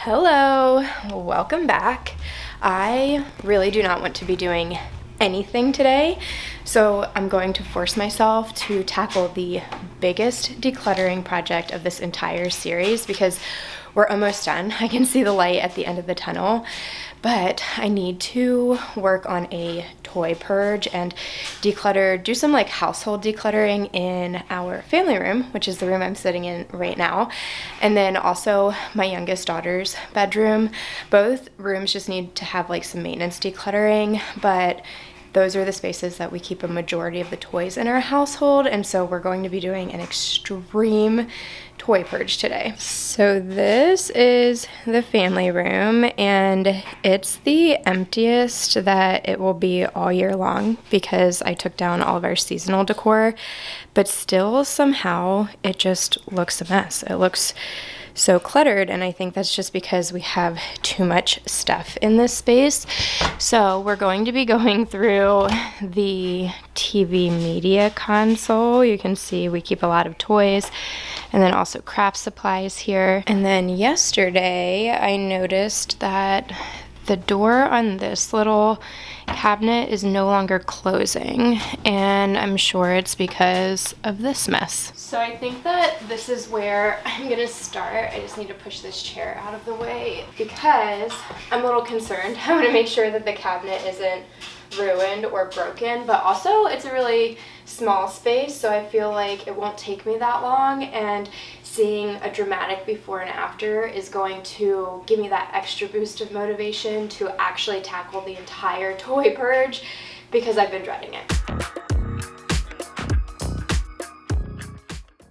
Hello, welcome back. I really do not want to be doing anything today, so I'm going to force myself to tackle the biggest decluttering project of this entire series because we're almost done. I can see the light at the end of the tunnel, but I need to work on a toy purge and declutter, do some like household decluttering in our family room, which is the room I'm sitting in right now, and then also my youngest daughter's bedroom. Both rooms just need to have like some maintenance decluttering, but those are the spaces that we keep a majority of the toys in our household, and so we're going to be doing an extreme toy purge today. So this is the family room, and it's the emptiest that it will be all year long because I took down all of our seasonal decor, but still somehow it just looks a mess. It looks so cluttered, and I think that's just because we have too much stuff in this space. So we're going to be going through the TV media console. You can see we keep a lot of toys and then also craft supplies here. And then yesterday I noticed that the door on this little cabinet is no longer closing, and I'm sure it's because of this mess. So I think that this is where I'm gonna start. I just need to push this chair out of the way because I'm a little concerned. I want to make sure that the cabinet isn't ruined or broken, but also it's a really small space, so I feel like it won't take me that long, and seeing a dramatic before and after is going to give me that extra boost of motivation to actually tackle the entire toy purge because I've been dreading it.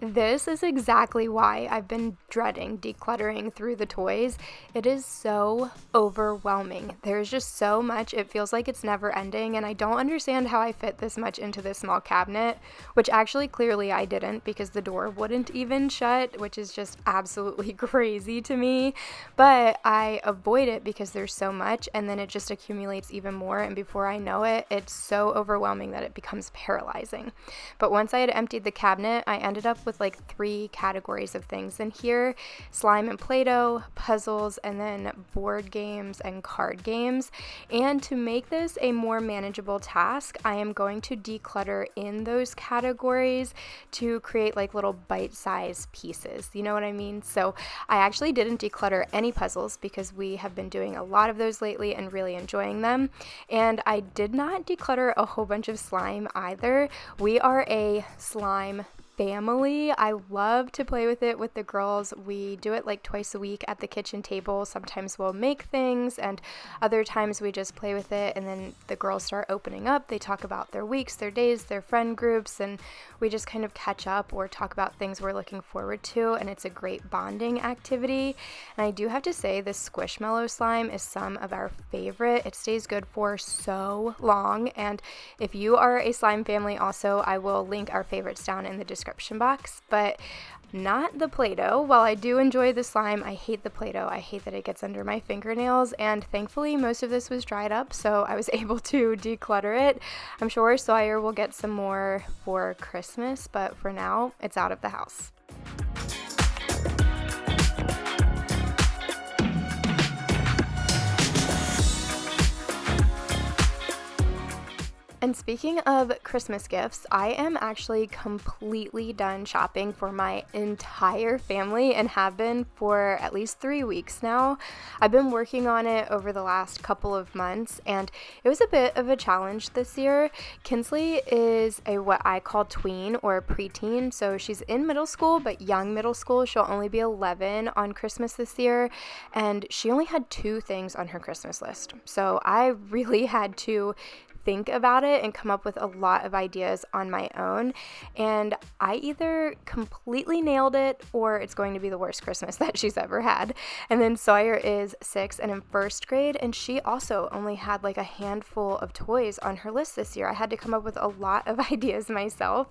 This is exactly why I've been dreading decluttering through the toys. It is so overwhelming. There's just so much. It feels like it's never ending, and I don't understand how I fit this much into this small cabinet, which actually clearly I didn't because the door wouldn't even shut, which is just absolutely crazy to me. But I avoid it because there's so much, and then it just accumulates even more, and before I know it, it's so overwhelming that it becomes paralyzing. But once I had emptied the cabinet, I ended up with like 3 categories of things in here: slime and Play-Doh, puzzles, and then board games and card games. And to make this a more manageable task, I am going to declutter in those categories to create like little bite-sized pieces. You know what I mean? So I actually didn't declutter any puzzles because we have been doing a lot of those lately and really enjoying them. And I did not declutter a whole bunch of slime either. We are a slime family. I love to play with it with the girls. We do it like twice a week at the kitchen table. Sometimes we'll make things, and other times we just play with it, and then the girls start opening up. They talk about their weeks, their days, their friend groups, and we just kind of catch up or talk about things we're looking forward to, and it's a great bonding activity. And I do have to say, this Squishmallow slime is some of our favorite. It stays good for so long, and if you are a slime family also, I will link our favorites down in the description box, but not the Play-Doh. While I do enjoy the slime, I hate the Play-Doh. I hate that it gets under my fingernails, and thankfully most of this was dried up, so I was able to declutter it. I'm sure Sawyer will get some more for Christmas, but for now, it's out of the house. And speaking of Christmas gifts, I am actually completely done shopping for my entire family and have been for at least 3 weeks now. I've been working on it over the last couple of months, and it was a bit of a challenge this year. Kinsley is a what I call tween or preteen, so she's in middle school, but young middle school. She'll only be 11 on Christmas this year, and she only had 2 things on her Christmas list. So I really had to think about it and come up with a lot of ideas on my own, and I either completely nailed it or it's going to be the worst Christmas that she's ever had. And then Sawyer is 6 and in 1st grade, and she also only had like a handful of toys on her list this year. I had to come up with a lot of ideas myself.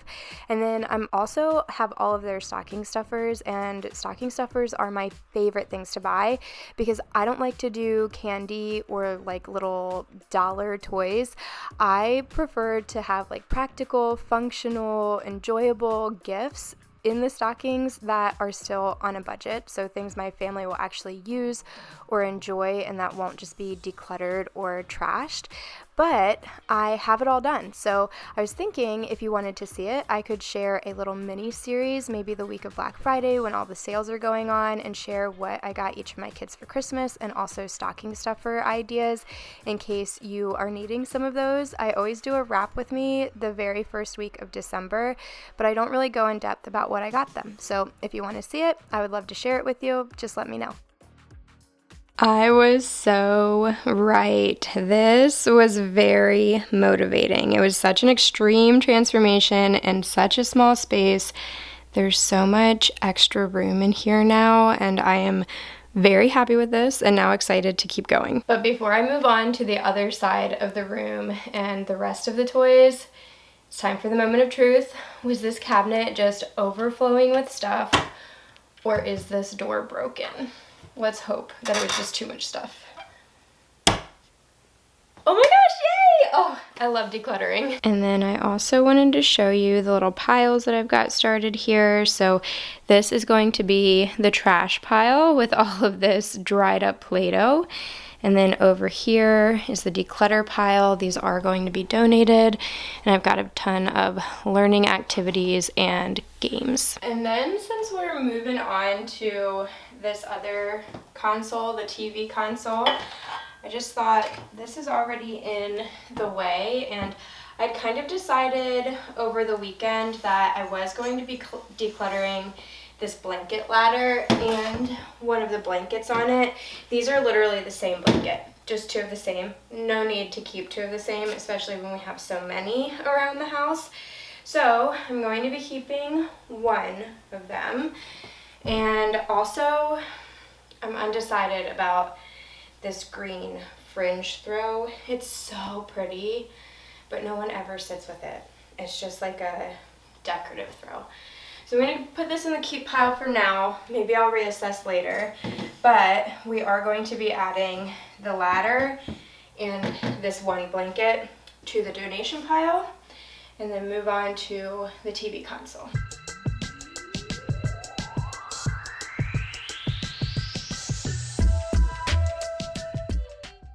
And then I'm also have all of their stocking stuffers, and stocking stuffers are my favorite things to buy because I don't like to do candy or like little dollar toys. I prefer to have like practical, functional, enjoyable gifts in the stockings that are still on a budget, so things my family will actually use or enjoy and that won't just be decluttered or trashed. But I have it all done. So I was thinking if you wanted to see it, I could share a little mini series, maybe the week of Black Friday when all the sales are going on, and share what I got each of my kids for Christmas and also stocking stuffer ideas in case you are needing some of those. I always do a wrap with me the very first week of December, but I don't really go in depth about what I got them. So if you want to see it, I would love to share it with you. Just let me know. I was so right. This was very motivating. It was such an extreme transformation in such a small space. There's so much extra room in here now, and I am very happy with this and now excited to keep going. But before I move on to the other side of the room and the rest of the toys, it's time for the moment of truth. Was this cabinet just overflowing with stuff, or is this door broken? Let's hope that it was just too much stuff. Oh my gosh, yay! Oh, I love decluttering. And then I also wanted to show you the little piles that I've got started here. So this is going to be the trash pile with all of this dried up Play-Doh. And then over here is the declutter pile. These are going to be donated. And I've got a ton of learning activities and games. And then since we're moving on to this other console, the TV console, I just thought this is already in the way, and I'd kind of decided over the weekend that I was going to be decluttering this blanket ladder and one of the blankets on it. These are literally the same blanket, just two of the same. No need to keep two of the same, especially when we have so many around the house. So I'm going to be keeping one of them. And also, I'm undecided about this green fringe throw. It's so pretty, but no one ever sits with it. It's just like a decorative throw. So I'm going to put this in the keep pile for now. Maybe I'll reassess later. But we are going to be adding the ladder and this one blanket to the donation pile, and then move on to the TV console.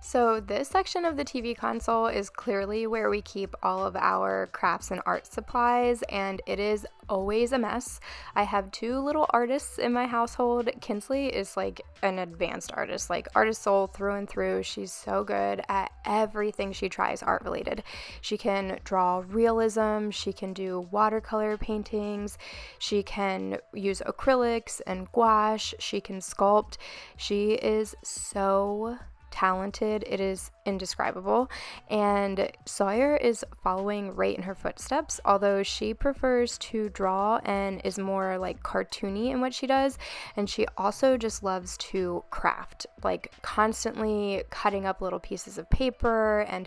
So this section of the TV console is clearly where we keep all of our crafts and art supplies, and it is always a mess. I have two little artists in my household. Kinsley is like an advanced artist, like artist soul through and through. She's so good at everything she tries art related. She can draw realism, she can do watercolor paintings, she can use acrylics and gouache, she can sculpt. She is so talented. It is indescribable. And Sawyer is following right in her footsteps, although she prefers to draw and is more like cartoony in what she does. And she also just loves to craft, like constantly cutting up little pieces of paper and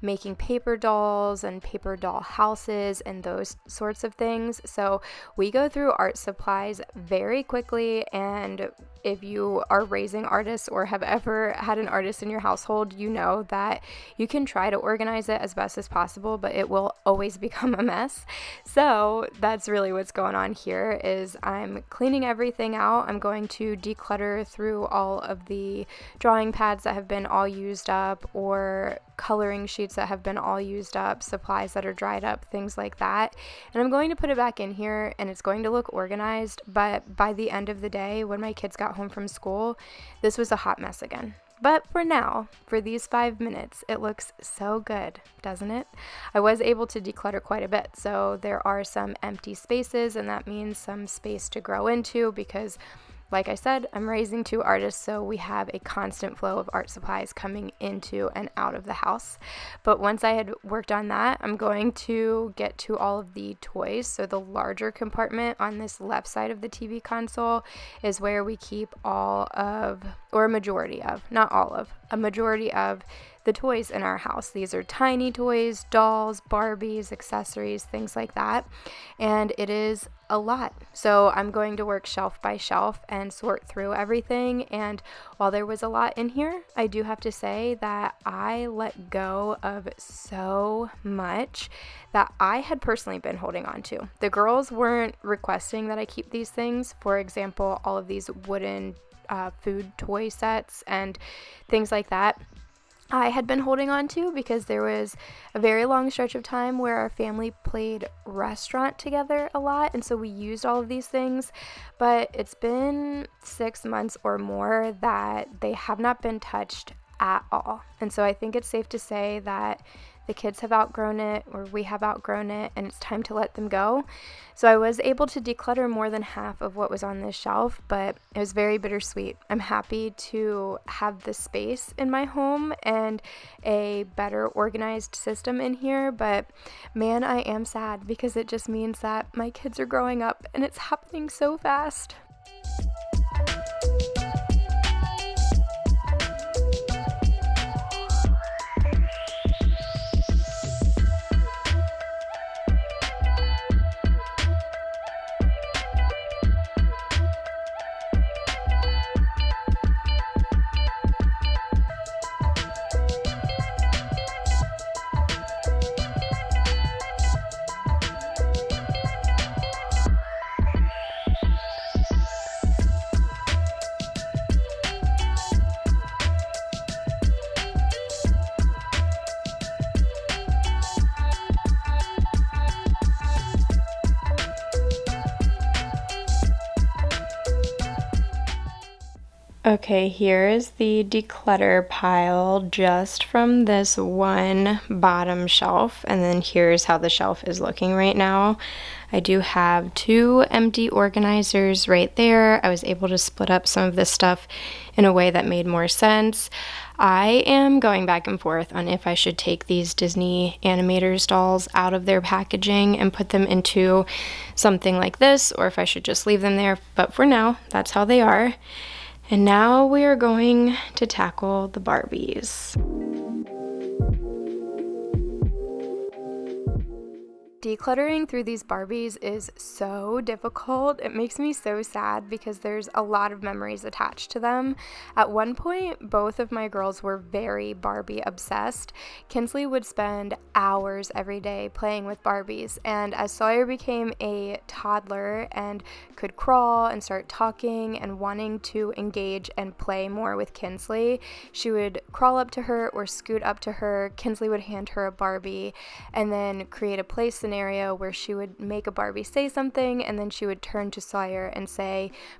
making paper dolls and paper doll houses and those sorts of things. So we go through art supplies very quickly, and if you are raising artists or have ever had an artist in your household, you know that you can try to organize it as best as possible, but it will always become a mess. So that's really what's going on here. Is I'm cleaning everything out. I'm going to declutter through all of the drawing pads that have been all used up, or coloring sheets that have been all used up, supplies that are dried up, things like that. And I'm going to put it back in here, and it's going to look organized, but by the end of the day, when my kids got home from school, this was a hot mess again. But for now, for these 5 minutes, it looks so good, doesn't it? I was able to declutter quite a bit, so there are some empty spaces, and that means some space to grow into because, like I said, I'm raising two artists, so we have a constant flow of art supplies coming into and out of the house. But once I had worked on that, I'm going to get to all of the toys. So the larger compartment on this left side of the TV console is where we keep all of, or a majority of, not all a majority of the toys in our house. These are tiny toys, dolls, Barbies, accessories, things like that. And it is a lot. So I'm going to work shelf by shelf and sort through everything. And while there was a lot in here, I do have to say that I let go of so much that I had personally been holding on to. The girls weren't requesting that I keep these things. For example, all of these wooden food toy sets and things like that. I had been holding on to because there was a very long stretch of time where our family played restaurant together a lot, and so we used all of these things, but it's been 6 months or more that they have not been touched at all. And so I think it's safe to say that the kids have outgrown it, or we have outgrown it, and it's time to let them go. So I was able to declutter more than half of what was on this shelf, but it was very bittersweet. I'm happy to have the space in my home and a better organized system in here, but man, I am sad because it just means that my kids are growing up and it's happening so fast. Okay, here is the declutter pile just from this one bottom shelf, and then here's how the shelf is looking right now. I do have 2 empty organizers right there. I was able to split up some of this stuff in a way that made more sense. I am going back and forth on if I should take these Disney Animators dolls out of their packaging and put them into something like this, or if I should just leave them there, but for now, that's how they are. And now we are going to tackle the Barbies. Decluttering through these Barbies is so difficult. It makes me so sad because there's a lot of memories attached to them. At one point, both of my girls were very Barbie obsessed. Kinsley would spend hours every day playing with Barbies, and as Sawyer became a toddler and could crawl and start talking and wanting to engage and play more with Kinsley, she would crawl up to her or scoot up to her. Kinsley would hand her a Barbie and then create a play scenario where she would make a Barbie say something, and then she would turn to Sawyer and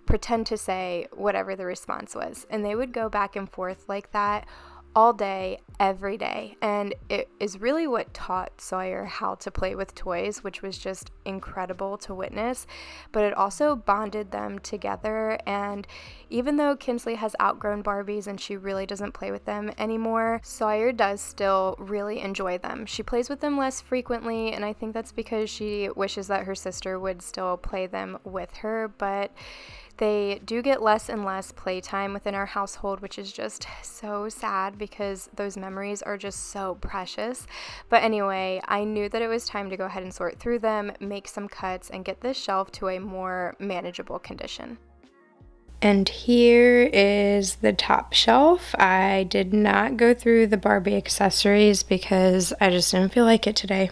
pretend to say whatever the response was. And they would go back and forth like that all day, every day. And it is really what taught Sawyer how to play with toys, which was just incredible to witness. But it also bonded them together. And even though Kinsley has outgrown Barbies and she really doesn't play with them anymore, Sawyer does still really enjoy them. She plays with them less frequently, and I think that's because she wishes that her sister would still play them with her. But they do get less and less playtime within our household, which is just so sad because those memories are just so precious. But anyway, I knew that it was time to go ahead and sort through them, make some cuts, and get this shelf to a more manageable condition. And here is the top shelf. I did not go through the Barbie accessories because I just didn't feel like it today,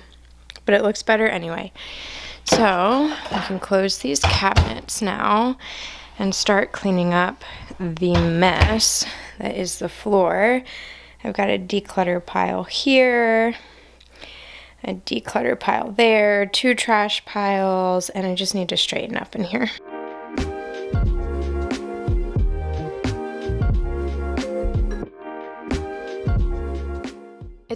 but it looks better anyway. So I can close these cabinets now and start cleaning up the mess that is the floor. I've got a declutter pile here, a declutter pile there, 2 trash piles, and I just need to straighten up in here.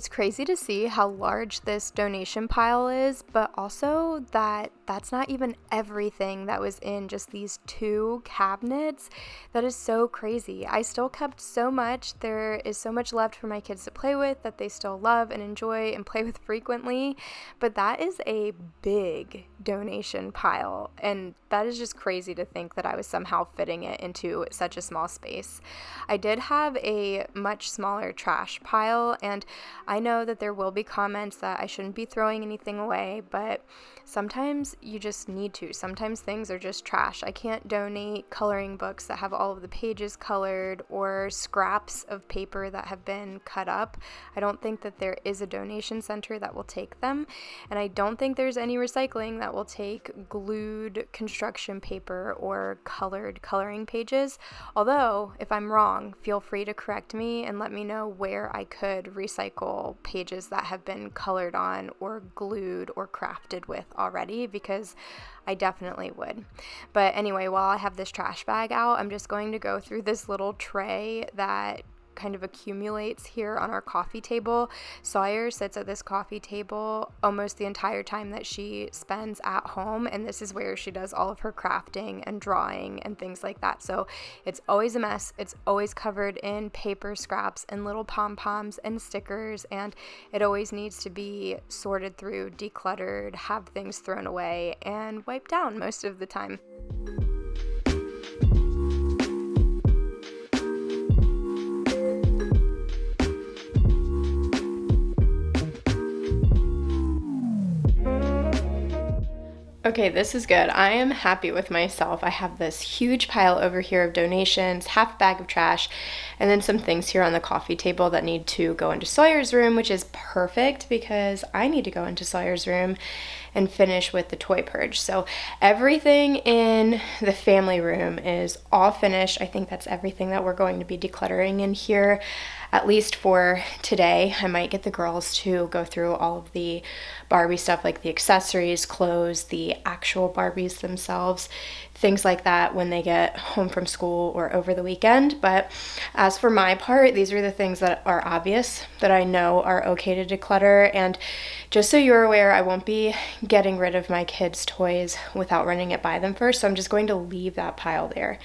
It's crazy to see how large this donation pile is, but also that that's not even everything that was in just these 2 cabinets. That is so crazy. I still kept so much. There is so much left for my kids to play with that they still love and enjoy and play with frequently, but that is a big donation pile, and that is just crazy to think that I was somehow fitting it into such a small space. I did have a much smaller trash pile, and I know that there will be comments that I shouldn't be throwing anything away, but sometimes you just need to. Sometimes things are just trash. I can't donate coloring books that have all of the pages colored or scraps of paper that have been cut up. I don't think that there is a donation center that will take them, and I don't think there's any recycling that will take glued construction paper or colored coloring pages. Although, if I'm wrong, feel free to correct me and let me know where I could recycle pages that have been colored on or glued or crafted with already, because I definitely would. But anyway, while I have this trash bag out, I'm just going to go through this little tray that kind of accumulates here on our coffee table. Sawyer sits at this coffee table almost the entire time that she spends at home, and this is where she does all of her crafting and drawing and things like that. So it's always a mess. It's always covered in paper scraps and little pom-poms and stickers, and it always needs to be sorted through, decluttered, have things thrown away, and wiped down most of the time. Okay, this is good. I am happy with myself. I have this huge pile over here of donations, half a bag of trash, and then some things here on the coffee table that need to go into Sawyer's room, which is perfect because I need to go into Sawyer's room and finish with the toy purge. So everything in the family room is all finished. I think that's everything that we're going to be decluttering in here, at least for today. I might get the girls to go through all of the Barbie stuff, like the accessories, clothes, the actual Barbies themselves, things like that when they get home from school or over the weekend. But as for my part, these are the things that are obvious, that I know are okay to declutter. And just so you're aware, I won't be getting rid of my kids' toys without running it by them first. So I'm just going to leave that pile there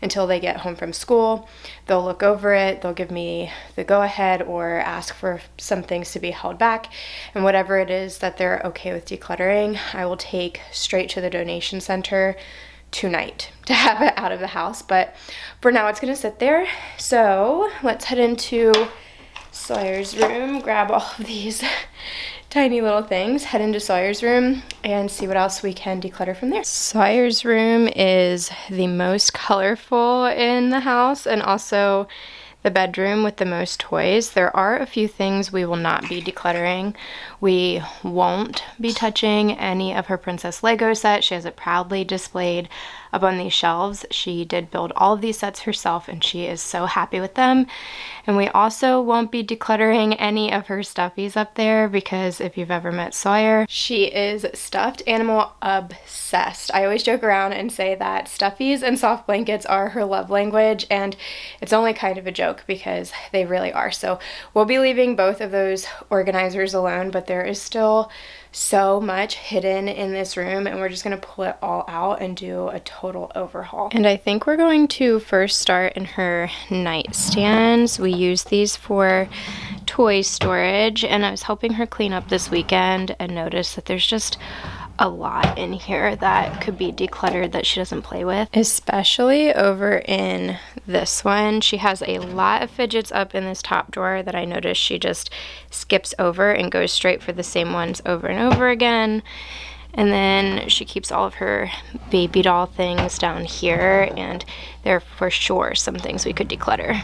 until they get home from school. They'll look over it, they'll give me the go-ahead or ask for some things to be held back, and whatever it is that they're okay with decluttering, I will take straight to the donation center tonight to have it out of the house. But for now, it's gonna sit there. So let's head into Sawyer's room, grab all of these tiny little things, head into Sawyer's room, and see what else we can declutter from there. Sawyer's room is the most colorful in the house, and also the bedroom with the most toys. There are a few things we will not be decluttering. We won't be touching any of her Princess Lego set. She has it proudly displayed up on these shelves. She did build all of these sets herself, and she is so happy with them. And we also won't be decluttering any of her stuffies up there, because if you've ever met Sawyer, she is stuffed animal obsessed. I always joke around and say that stuffies and soft blankets are her love language, and it's only kind of a joke because they really are. So we'll be leaving both of those organizers alone, but there is still so much hidden in this room, and we're just going to pull it all out and do a total overhaul. And I think we're going to first start in her nightstands. We use these for toy storage, and I was helping her clean up this weekend and noticed that there's just a lot in here that could be decluttered that she doesn't play with, especially over in this one. She has a lot of fidgets up in this top drawer that I noticed she just skips over and goes straight for the same ones over and over again. And then she keeps all of her baby doll things down here, and there are for sure some things we could declutter.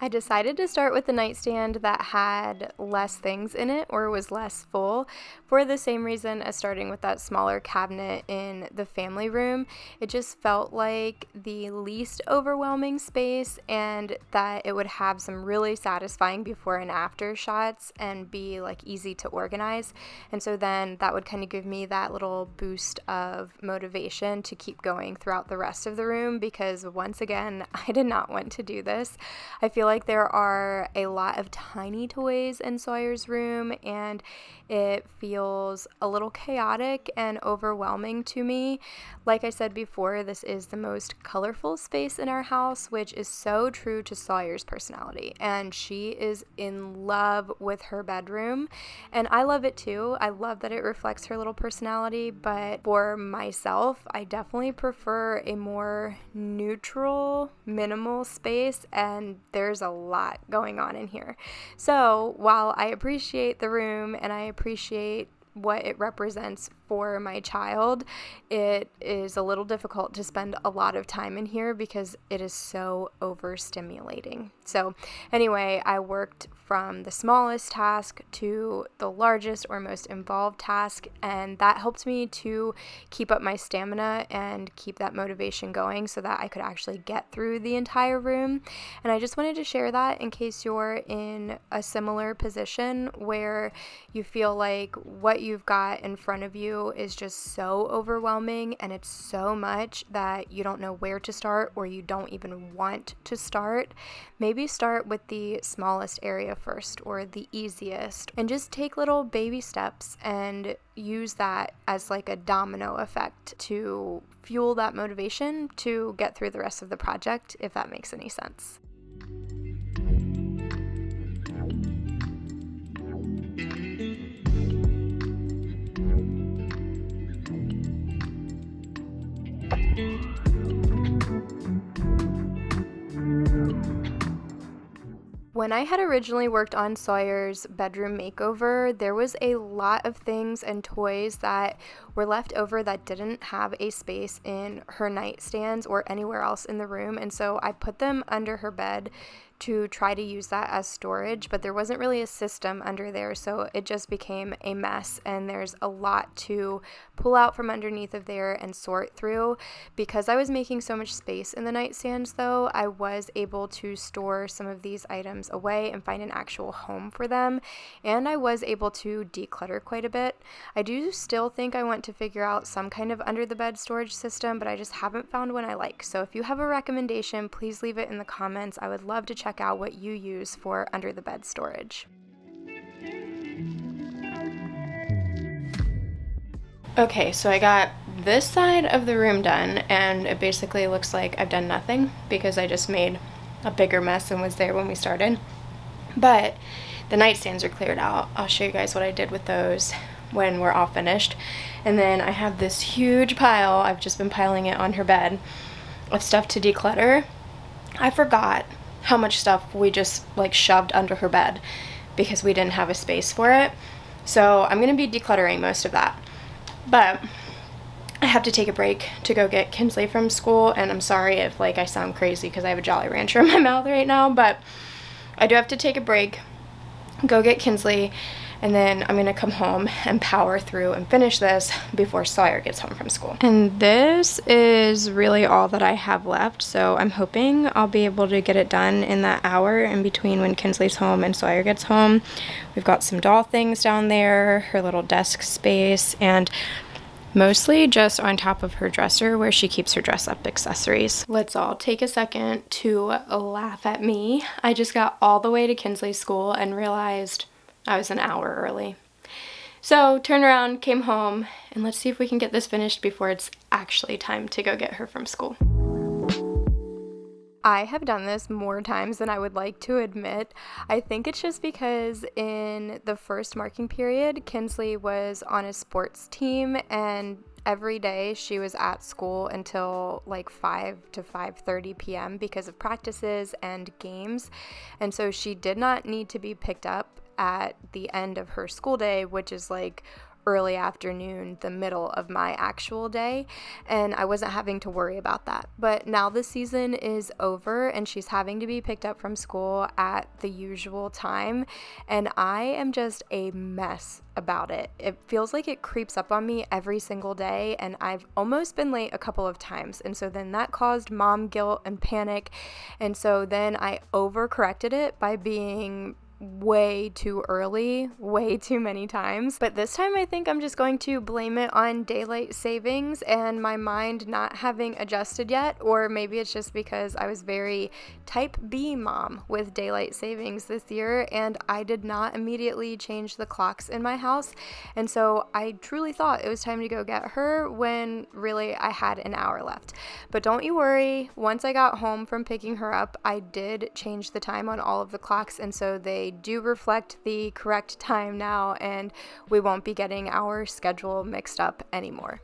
I decided to start with the nightstand that had less things in it or was less full for the same reason as starting with that smaller cabinet in the family room. It just felt like the least overwhelming space and that it would have some really satisfying before and after shots and be like easy to organize. And so then that would kind of give me that little boost of motivation to keep going throughout the rest of the room, because once again, I did not want to do this. I feel like there are a lot of tiny toys in Sawyer's room, and it feels a little chaotic and overwhelming to me. Like I said before, this is the most colorful space in our house, which is so true to Sawyer's personality, and she is in love with her bedroom, and I love it too. I love that it reflects her little personality, but for myself, I definitely prefer a more neutral, minimal space, and there's a lot going on in here. So while I appreciate the room and I appreciate what it represents for my child, it is a little difficult to spend a lot of time in here because it is so overstimulating. So anyway, I worked from the smallest task to the largest or most involved task, and that helped me to keep up my stamina and keep that motivation going so that I could actually get through the entire room. And I just wanted to share that in case you're in a similar position where you feel like what you've got in front of you is just so overwhelming and it's so much that you don't know where to start or you don't even want to start. Maybe start with the smallest area first or the easiest, and just take little baby steps and use that as like a domino effect to fuel that motivation to get through the rest of the project, if that makes any sense. When I had originally worked on Sawyer's bedroom makeover, there was a lot of things and toys that were left over that didn't have a space in her nightstands or anywhere else in the room, and so I put them under her bed to try to use that as storage, but there wasn't really a system under there, so it just became a mess, and there's a lot to pull out from underneath of there and sort through. Because I was making so much space in the nightstands though, I was able to store some of these items away and find an actual home for them, and I was able to declutter quite a bit. I do still think I want to figure out some kind of under the bed storage system, but I just haven't found one I like. So if you have a recommendation, please leave it in the comments. I would love to check out what you use for under the bed storage. Okay, so I got this side of the room done, and it basically looks like I've done nothing because I just made a bigger mess than was there when we started. But the nightstands are cleared out. I'll show you guys what I did with those when we're all finished. And then I have this huge pile, I've just been piling it on her bed, of stuff to declutter. I forgot how much stuff we just like shoved under her bed because we didn't have a space for it. So I'm going to be decluttering most of that. But I have to take a break to go get Kinsley from school, and I'm sorry if like I sound crazy because I have a Jolly Rancher in my mouth right now, but I do have to take a break, go get Kinsley, and then I'm gonna come home and power through and finish this before Sawyer gets home from school. And this is really all that I have left, so I'm hoping I'll be able to get it done in that hour in between when Kinsley's home and Sawyer gets home. We've got some doll things down there, her little desk space, and mostly just on top of her dresser where she keeps her dress-up accessories. Let's all take a second to laugh at me. I just got all the way to Kinsley's school and realized I was an hour early. So turned around, came home, and let's see if we can get this finished before it's actually time to go get her from school. I have done this more times than I would like to admit. I think it's just because in the first marking period, Kinsley was on a sports team, and every day she was at school until like 5 to 5:30 p.m. because of practices and games. And so she did not need to be picked up at the end of her school day, which is like early afternoon, the middle of my actual day, and I wasn't having to worry about that. But now the season is over and she's having to be picked up from school at the usual time, and I am just a mess about it. It feels like it creeps up on me every single day, and I've almost been late a couple of times, and so then that caused mom guilt and panic, and so then I overcorrected it by being way too early, way too many times. But this time I think I'm just going to blame it on daylight savings and my mind not having adjusted yet, or maybe it's just because I was very type B mom with daylight savings this year and I did not immediately change the clocks in my house, and so I truly thought it was time to go get her when really I had an hour left. But don't you worry, once I got home from picking her up, I did change the time on all of the clocks, and so they do reflect the correct time now, and we won't be getting our schedule mixed up anymore.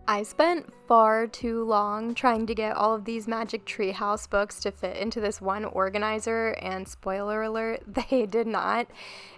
I spent far too long trying to get all of these Magic Treehouse books to fit into this one organizer, and spoiler alert, they did not.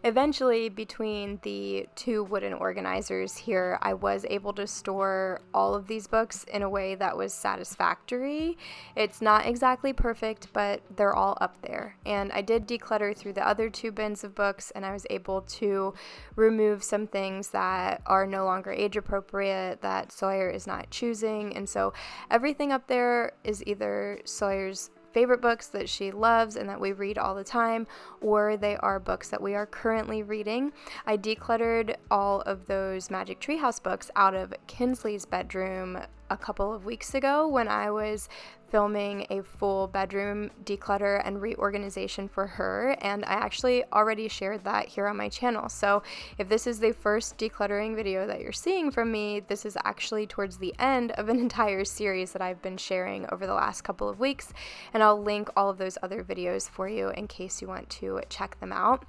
Eventually, between the two wooden organizers here, I was able to store all of these books in a way that was satisfactory. It's not exactly perfect, but they're all up there. And I did declutter through the other two bins of books, and I was able to remove some things that are no longer age appropriate, that Sawyer is not choosing, and so everything up there is either Sawyer's favorite books that she loves and that we read all the time, or they are books that we are currently reading. I decluttered all of those Magic Treehouse books out of Kinsley's bedroom a couple of weeks ago when I was filming a full bedroom declutter and reorganization for her, and I actually already shared that here on my channel. So if this is the first decluttering video that you're seeing from me, this is actually towards the end of an entire series that I've been sharing over the last couple of weeks, and I'll link all of those other videos for you in case you want to check them out.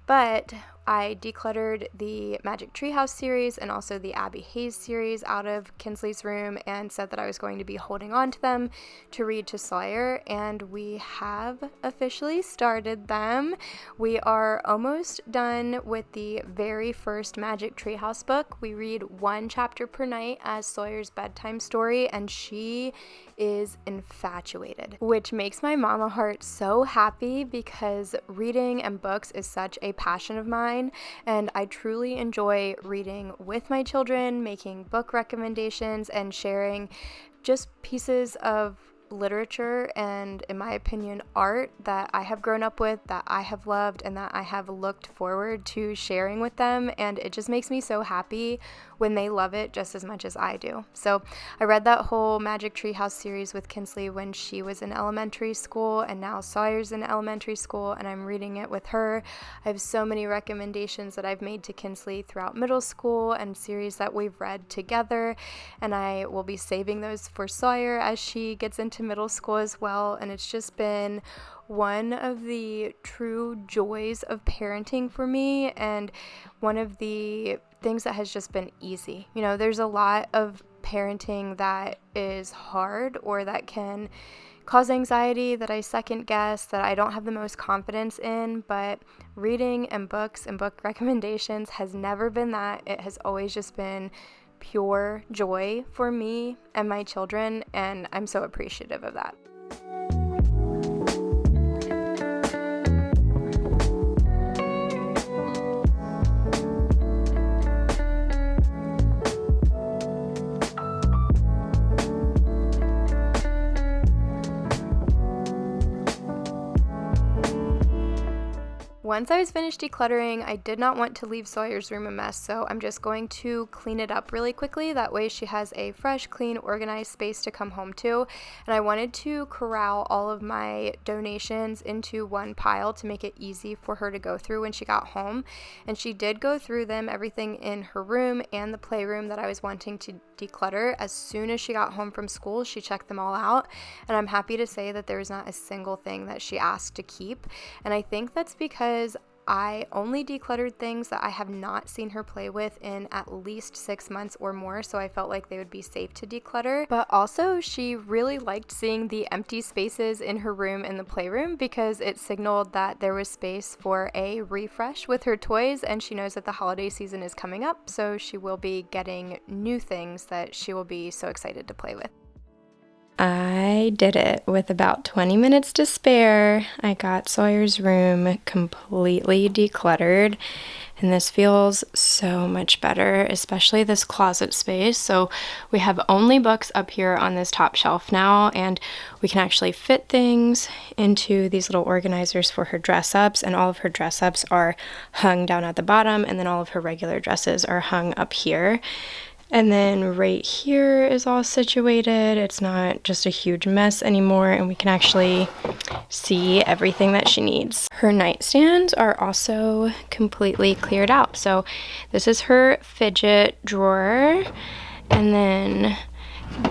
But I decluttered the Magic Treehouse series and also the Abby Hayes series out of Kinsley's room and said that I was going to be holding on to them to read to Sawyer, and we have officially started them. We are almost done with the very first Magic Treehouse book. We read one chapter per night as Sawyer's bedtime story, and she is infatuated, which makes my mama heart so happy because reading and books is such a passion of mine, and I truly enjoy reading with my children, making book recommendations, and sharing just pieces of literature and, in my opinion, art that I have grown up with, that I have loved, and that I have looked forward to sharing with them, and it just makes me so happy when they love it just as much as I do. So I read that whole Magic Treehouse series with Kinsley when she was in elementary school, and now Sawyer's in elementary school, and I'm reading it with her. I have so many recommendations that I've made to Kinsley throughout middle school and series that we've read together, and I will be saving those for Sawyer as she gets into middle school as well, and it's just been one of the true joys of parenting for me, and one of the things that has just been easy. You know, there's a lot of parenting that is hard or that can cause anxiety, that I second guess, that I don't have the most confidence in, but reading and books and book recommendations has never been that. It has always just been pure joy for me and my children, and I'm so appreciative of that. Once I was finished decluttering, I did not want to leave Sawyer's room a mess, so I'm just going to clean it up really quickly. That way she has a fresh, clean, organized space to come home to. And I wanted to corral all of my donations into one pile to make it easy for her to go through when she got home. And she did go through them, everything in her room and the playroom that I was wanting to declutter. As soon as she got home from school, she checked them all out. And I'm happy to say that there was not a single thing that she asked to keep. And I think that's because I only decluttered things that I have not seen her play with in at least 6 months or more, so I felt like they would be safe to declutter. But also, she really liked seeing the empty spaces in her room and the playroom because it signaled that there was space for a refresh with her toys, and she knows that the holiday season is coming up, so she will be getting new things that she will be so excited to play with. I did it with about 20 minutes to spare. I got Sawyer's room completely decluttered, and this feels so much better, especially this closet space. So we have only books up here on this top shelf now, and we can actually fit things into these little organizers for her dress ups, and all of her dress ups are hung down at the bottom, and then all of her regular dresses are hung up here. And then right here is all situated. It's not just a huge mess anymore, and we can actually see everything that she needs. Her nightstands are also completely cleared out. So this is her fidget drawer, and then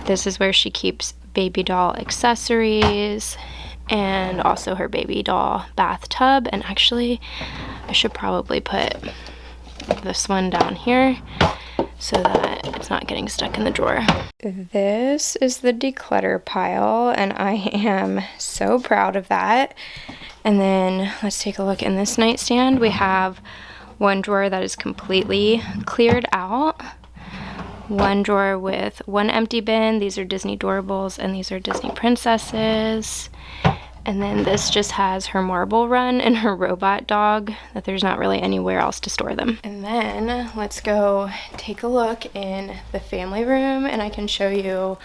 this is where she keeps baby doll accessories and also her baby doll bathtub. And actually, I should probably put this one down here so that it's not getting stuck in the drawer. This is the declutter pile, and I am so proud of that. And then let's take a look in this nightstand. We have one drawer that is completely cleared out, one drawer with one empty bin. These are Disney Doorables, and these are Disney Princesses. And then this just has her marble run and her robot dog, that there's not really anywhere else to store them. And then let's go take a look in the family room, and I can show you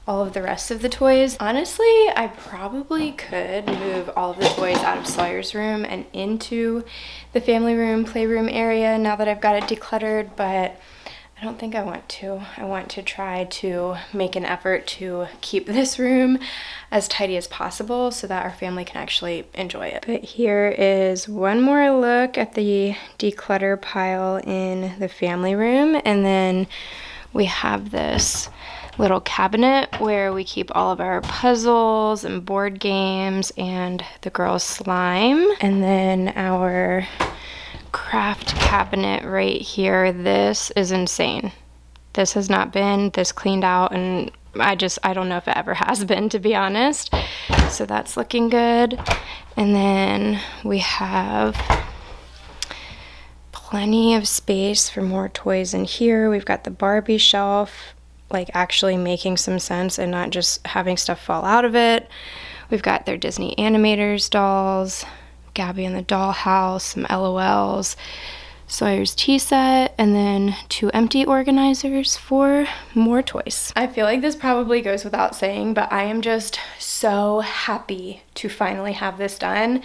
all of the rest of the toys. Honestly, I probably could move all of the toys out of Sawyer's room and into the family room, playroom area now that I've got it decluttered, but I don't think I want to. I want to try to make an effort to keep this room as tidy as possible so that our family can actually enjoy it. But here is one more look at the declutter pile in the family room, and then we have this little cabinet where we keep all of our puzzles and board games and the girls' slime, and then our craft cabinet right here. This is insane. This has not been this cleaned out, and I don't know if it ever has been, to be honest. So that's looking good. And then we have plenty of space for more toys in here. We've got the Barbie shelf, like actually making some sense and not just having stuff fall out of it. We've got their Disney Animators dolls, Gabby and the Dollhouse, some LOLs, Sawyer's tea set, and then 2 empty organizers for more toys. I feel like this probably goes without saying, but I am just so happy to finally have this done.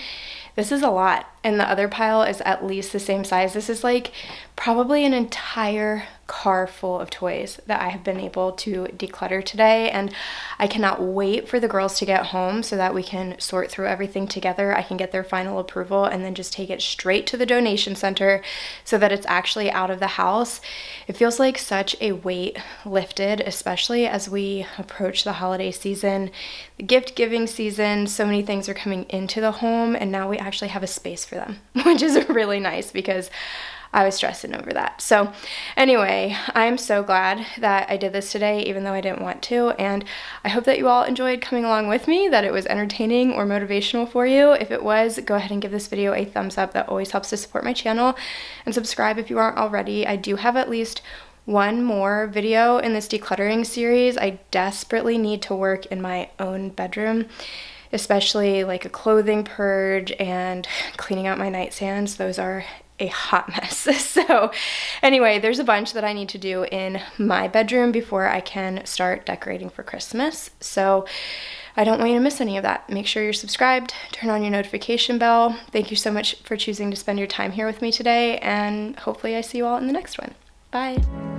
This is a lot, and the other pile is at least the same size. This is like probably an entire car full of toys that I have been able to declutter today, and I cannot wait for the girls to get home so that we can sort through everything together. I can get their final approval and then just take it straight to the donation center so that it's actually out of the house. It feels like such a weight lifted, especially as we approach the holiday season, the gift giving season. So many things are coming into the home, and now we actually have a space for them, which is really nice because I was stressing over that. So anyway, I'm so glad that I did this today, even though I didn't want to, and I hope that you all enjoyed coming along with me, that it was entertaining or motivational for you. If it was, go ahead and give this video a thumbs up. That always helps to support my channel, and subscribe if you aren't already. I do have at least one more video in this decluttering series. I desperately need to work in my own bedroom, especially like a clothing purge and cleaning out my nightstands. Those are a hot mess. So anyway, there's a bunch that I need to do in my bedroom before I can start decorating for Christmas. So I don't want you to miss any of that. Make sure you're subscribed, turn on your notification bell. Thank you so much for choosing to spend your time here with me today, and hopefully I see you all in the next one. Bye.